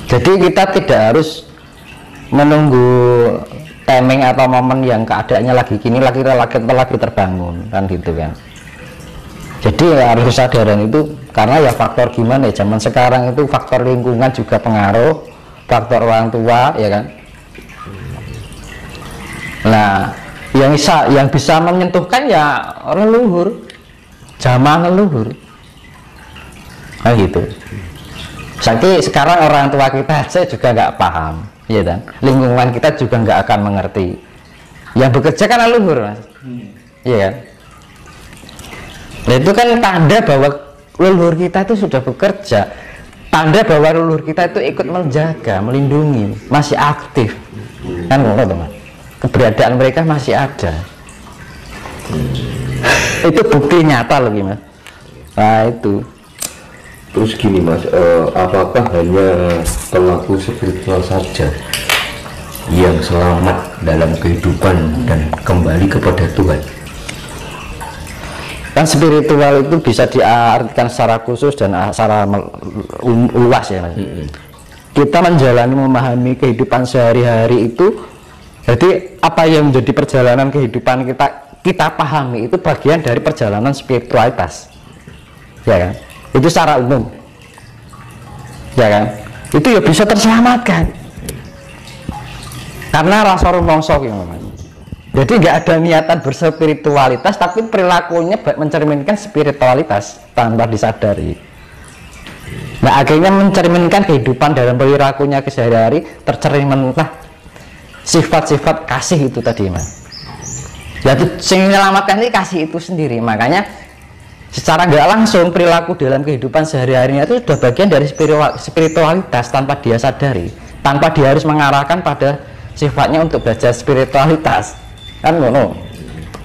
Jadi kita tidak harus menunggu timing atau momen yang keadaannya lagi kini lagi terbangun kan gitu kan. Jadi ya harus kesadaran itu karena ya faktor gimana ya zaman sekarang itu faktor lingkungan juga pengaruh, faktor orang tua ya kan. Nah yang bisa menyentuhkan ya leluhur, zaman leluhur kan gitu. Jadi sekarang orang tua kita aja juga nggak paham ya kan, lingkungan kita juga nggak akan mengerti. Yang bekerja kan leluhur mas, iya kan. Nah, itu kan tanda bahwa leluhur kita itu sudah bekerja, tanda bahwa leluhur kita itu ikut menjaga, melindungi, masih aktif kan, teman. Keberadaan mereka masih ada. Itu bukti nyata loh mas. Nah itu. Terus gini mas, apakah hanya pelaku spiritual saja yang selamat dalam kehidupan dan kembali kepada Tuhan? Kan spiritual itu bisa diartikan secara khusus dan secara luas ya mas. Kita menjalani memahami kehidupan sehari-hari itu, jadi apa yang menjadi perjalanan kehidupan kita pahami itu bagian dari perjalanan spiritualitas ya kan, itu secara umum ya kan, itu ya bisa terselamatkan karena rasa rumongso yang namanya. Jadi nggak ada niatan berspiritualitas tapi perilakunya mencerminkan spiritualitas tanpa disadari. Nah akhirnya mencerminkan kehidupan dalam perilakunya sehari-hari tercerminlah sifat-sifat kasih itu tadi mas. Jadi yang menyelamatkan ini kasih itu sendiri. Makanya secara nggak langsung perilaku dalam kehidupan sehari-harinya itu sudah bagian dari spiritualitas tanpa dia sadari, tanpa dia harus mengarahkan pada sifatnya untuk belajar spiritualitas kan ngono.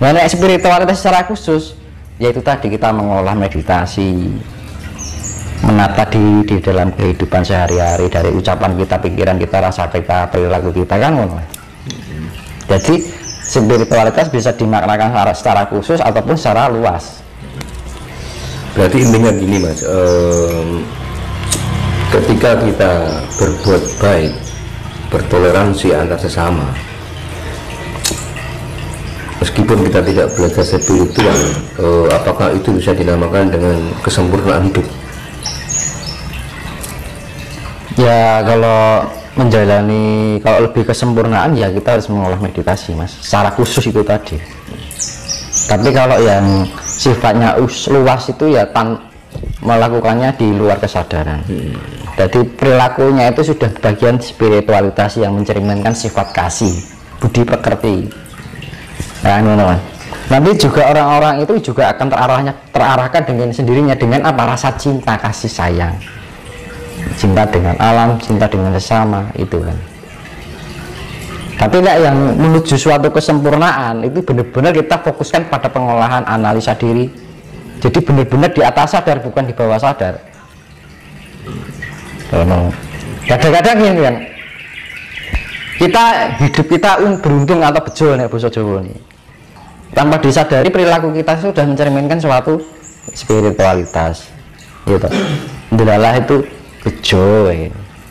Nah spiritualitas secara khusus yaitu tadi kita mengolah meditasi, menata di dalam kehidupan sehari-hari dari ucapan kita, pikiran kita, rasa kita, perilaku kita kan ngono. Jadi spiritualitas bisa dimaknakan secara khusus ataupun secara luas. Berarti intinya gini mas, ketika kita berbuat baik, bertoleransi antar sesama, meskipun kita tidak belajar spiritual, apakah itu bisa dinamakan dengan kesempurnaan hidup? Ya kalau menjalani, kalau lebih kesempurnaan ya kita harus mengolah meditasi mas, secara khusus itu tadi. Tapi kalau yang sifatnya luas itu ya melakukannya di luar kesadaran. Jadi perilakunya itu sudah bagian spiritualitas yang mencerminkan sifat kasih, budi pekerti. Nah, nanti juga orang-orang itu juga akan terarahkan dengan sendirinya dengan apa, rasa cinta, kasih sayang, cinta dengan alam, cinta dengan sesama itu kan. Tapi yang menuju suatu kesempurnaan itu benar-benar kita fokuskan pada pengolahan analisa diri. Jadi benar-benar di atas sadar bukan di bawah sadar. Kadang-kadang ini kan kita hidup kita beruntung atau bejo nih basa Jawa nih. Tanpa disadari perilaku kita sudah mencerminkan suatu spiritualitas. Gitu. Adalah itu bejo,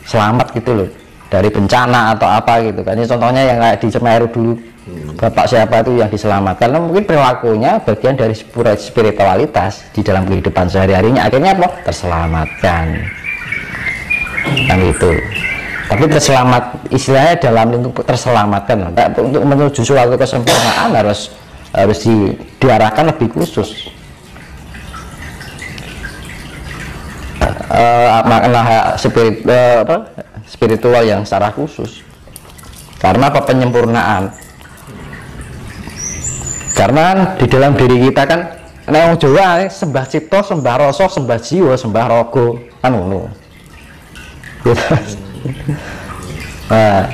selamat gitu loh dari bencana atau apa gitu kan. Ini contohnya yang kayak di Semeru dulu, bapak siapa itu yang diselamatkan, karena mungkin perilakunya bagian dari spiritualitas di dalam kehidupan sehari-harinya, akhirnya apa? Terselamatkan kan itu. Tapi terselamat istilahnya dalam lingkup terselamatkan, untuk menuju suatu kesempurnaan harus diarahkan lebih khusus. Makna spiritual yang secara khusus karena apa? Penyempurnaan. Karena di dalam diri kita kan orang Jawa sembah cipta, sembah rasa, sembah jiwa, sembah raga kan ngono. Nah,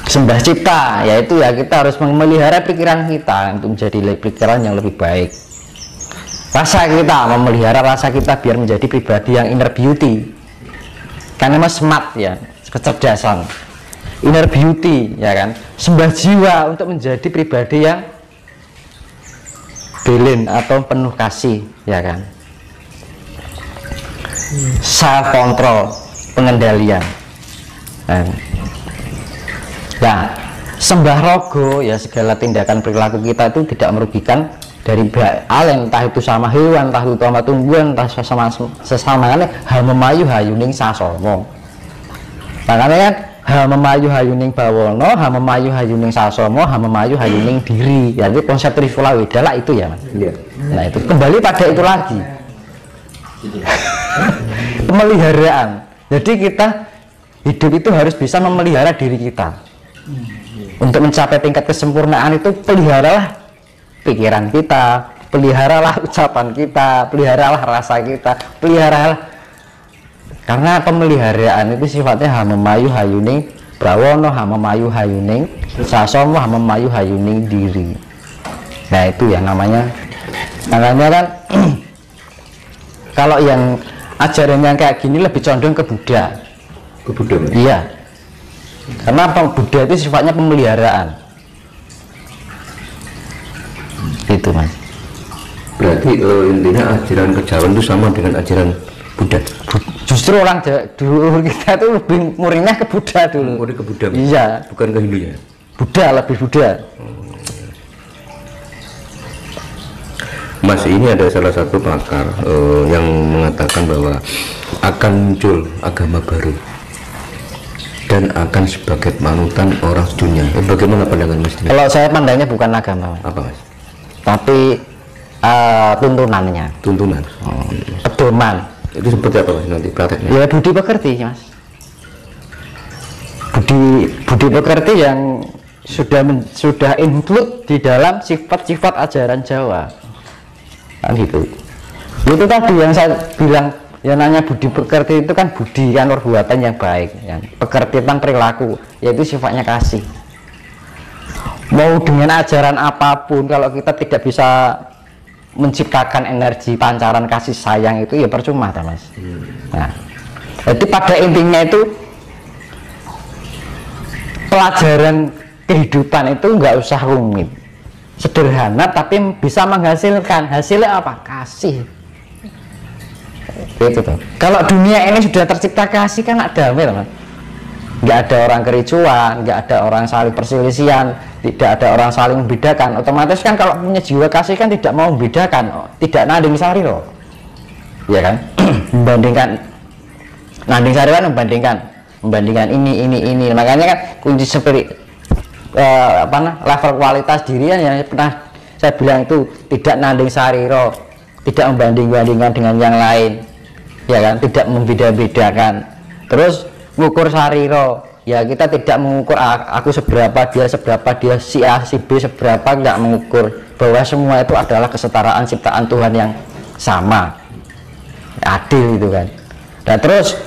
sembah cipta yaitu ya kita harus memelihara pikiran kita untuk menjadi pikiran yang lebih baik. Rasa kita, memelihara rasa kita biar menjadi pribadi yang inner beauty. Karena mas smart ya, kecerdasan, inner beauty ya kan. Sembah jiwa untuk menjadi pribadi yang belin atau penuh kasih ya kan. Self control, pengendalian Nah, sembah rogo ya segala tindakan perilaku kita itu tidak merugikan dari pihak lain, entah itu sama hewan, entah itu sama tumbuhan, entah sesamanya memayu hayuning sasomo. Makanya kan memayu hayuning bawono, memayu hayuning sasomo, memayu hayuning diri. Jadi konsep Trifula Wedala itu ya Mas. Iya. Nah itu kembali pada itu lagi. Pemeliharaan. Jadi kita hidup itu harus bisa memelihara diri kita. Untuk mencapai tingkat kesempurnaan itu peliharalah pikiran kita, peliharalah ucapan kita, peliharalah rasa kita, peliharalah, karena pemeliharaan itu sifatnya memayu hayuning prawono, memayu hayuning sasomo, memayu hayuning diri. Nah itu yang namanya kan kalau yang ajaran yang kayak gini lebih condong ke Buddha. Ke Buddha? Iya, karena Buddha itu sifatnya pemeliharaan. Itu Mas. Berarti intinya ajaran kejawen itu sama dengan ajaran Buddha. Justru orang dulu kita itu lebih murninya ke Buddha dulu. Murni ke Buddha? Iya. Bukan ke Hindu ya? Buddha, lebih Buddha. Mas, ini ada salah satu pakar yang mengatakan bahwa akan muncul agama baru dan akan sebagai panutan orang dunia. Bagaimana pandangan Mas? Kalau saya pandangnya bukan agama, apa Mas? Tapi tuntunannya. Tuntunan. Pedoman. Itu seperti apa Mas nanti prakteknya? Ya budi pekerti Mas. Budi pekerti yang sudah include di dalam sifat-sifat ajaran Jawa. Kan gitu. Itu tadi yang saya bilang, yang nanya budi pekerti itu kan budi kan perbuatan yang baik, yang pekertian perilaku, yaitu sifatnya kasih. Mau dengan ajaran apapun, kalau kita tidak bisa menciptakan energi pancaran kasih sayang itu ya percuma Mas. Nah, jadi pada intinya itu pelajaran kehidupan itu nggak usah rumit, sederhana tapi bisa menghasilkan. Hasilnya apa? Kasih. Itu tuh. Kalau dunia ini sudah tercipta kasih kan damai Mas. Nggak ada orang kericuan, nggak ada orang saling perselisihan, tidak ada orang saling membedakan. Otomatis kan kalau punya jiwa kasih kan tidak mau membedakan, tidak nanding sari loh, ya kan? Membandingkan, nanding sari kan membandingkan ini. Makanya kan kunci seperti level kualitas diri yang pernah saya bilang itu tidak nanding sariro, tidak membanding-bandingkan dengan yang lain, ya kan? Tidak membeda-bedakan. Terus mengukur sariro, ya kita tidak mengukur aku seberapa, dia si A si B seberapa, nggak mengukur bahwa semua itu adalah kesetaraan ciptaan Tuhan yang sama, adil itu kan. Dan terus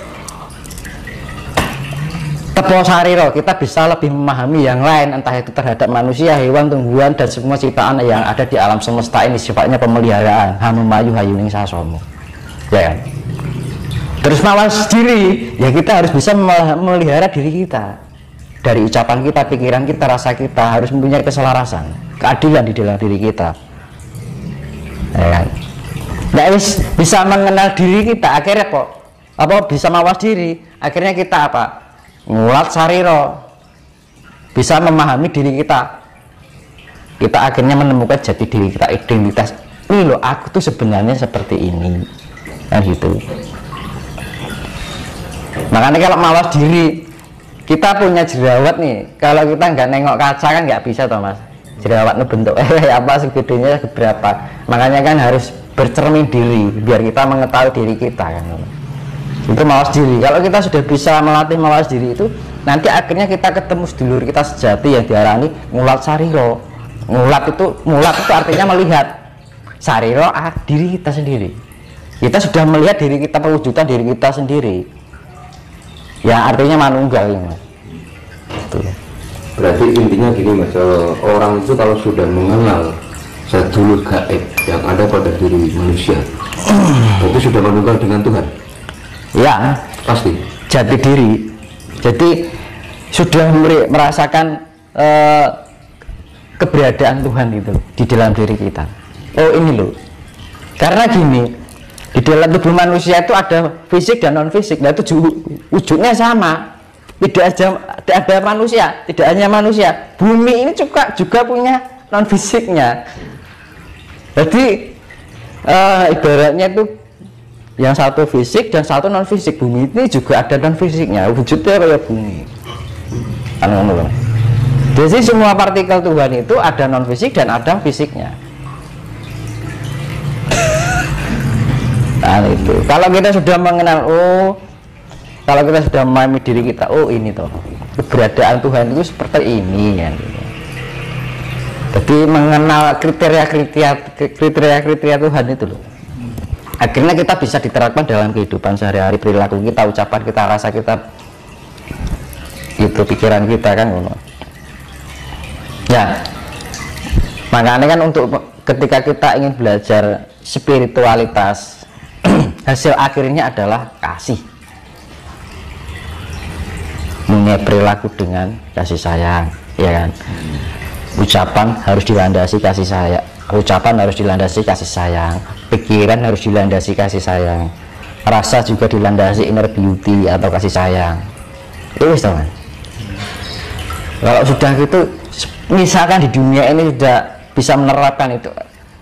tepo sariro, kita bisa lebih memahami yang lain, entah itu terhadap manusia, hewan, tumbuhan, dan semua ciptaan yang ada di alam semesta ini sifatnya pemeliharaan. Memayu hayuning sasomo, ya kan? Terus mawas diri, ya kita harus bisa memelihara diri kita dari ucapan kita, pikiran kita, rasa kita, harus mempunyai keselarasan, keadilan di dalam diri kita, ya kan? Nah, bisa mengenal diri kita, akhirnya bisa mawas diri, akhirnya kita apa? Ngulat sariro, bisa memahami diri kita akhirnya menemukan jati diri kita, identitas. Ini loh, aku tuh sebenarnya seperti ini, kan gitu. Makanya kalau mawas diri, kita punya jerawat nih, kalau kita nggak nengok kaca kan nggak bisa toh Mas. Jerawat itu bentuk apa, segedenya berapa. Makanya kan harus bercermin diri biar kita mengetahui diri kita kan. Itu mawas diri. Kalau kita sudah bisa melatih mawas diri itu, nanti akhirnya kita ketemu sedulur kita sejati yang diarani ngulat sariro. Ngulat itu artinya melihat. Sariro diri kita sendiri. Kita sudah melihat diri kita, perwujudan diri kita sendiri. Ya artinya manunggal ya Mas. Itu. Berarti intinya gini Mas, orang itu kalau sudah mengenal sedulur gaib yang ada pada diri manusia, itu sudah manunggal dengan Tuhan. Ya, pasti. Jati diri. Jadi sudah merasakan keberadaan Tuhan itu di dalam diri kita. Oh ini loh. Karena gini. Di dalam tubuh manusia itu ada fisik dan non fisik, nah itu wujudnya sama. tidak ada manusia, tidak hanya manusia, bumi ini juga punya non fisiknya. Jadi ibaratnya itu yang satu fisik dan satu non fisik. Bumi ini juga ada non fisiknya, wujudnya kayak bumi. Jadi semua partikel Tuhan itu ada non fisik dan ada fisiknya. Nah itu, kalau kita sudah mengenal, kalau kita sudah memahami diri kita, ini toh keberadaan Tuhan itu seperti ini kan. Jadi mengenal kriteria Tuhan itu loh, akhirnya kita bisa diterapkan dalam kehidupan sehari-hari, perilaku kita, ucapan kita, rasa kita, itu pikiran kita kan. Ya, makanya kan untuk ketika kita ingin belajar spiritualitas, hasil akhirnya adalah kasih. Punya perilaku dengan kasih sayang, ya kan. Ucapan harus dilandasi kasih sayang, pikiran harus dilandasi kasih sayang, rasa juga dilandasi inner beauty atau kasih sayang. Itu teman. Kalau sudah gitu, misalkan di dunia ini sudah bisa menerapkan itu,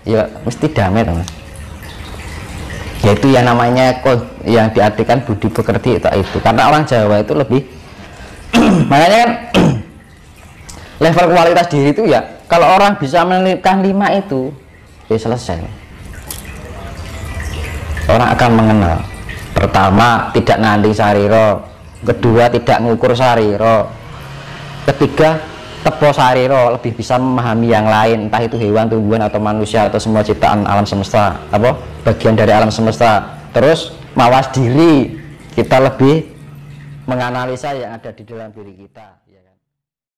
ya mesti damai teman. Yaitu yang namanya yang diartikan budi pekerti itu. Karena orang Jawa itu lebih makanya kan level kualitas diri itu ya, kalau orang bisa menelipkan 5 itu, ya selesai. Orang akan mengenal. Pertama, tidak nanding sariro. Kedua, tidak ngukur sariro. Ketiga, tepo sariro, lebih bisa memahami yang lain, entah itu hewan, tumbuhan, atau manusia, atau semua ciptaan alam semesta, bagian dari alam semesta. Terus mawas diri, kita lebih menganalisa yang ada di dalam diri kita.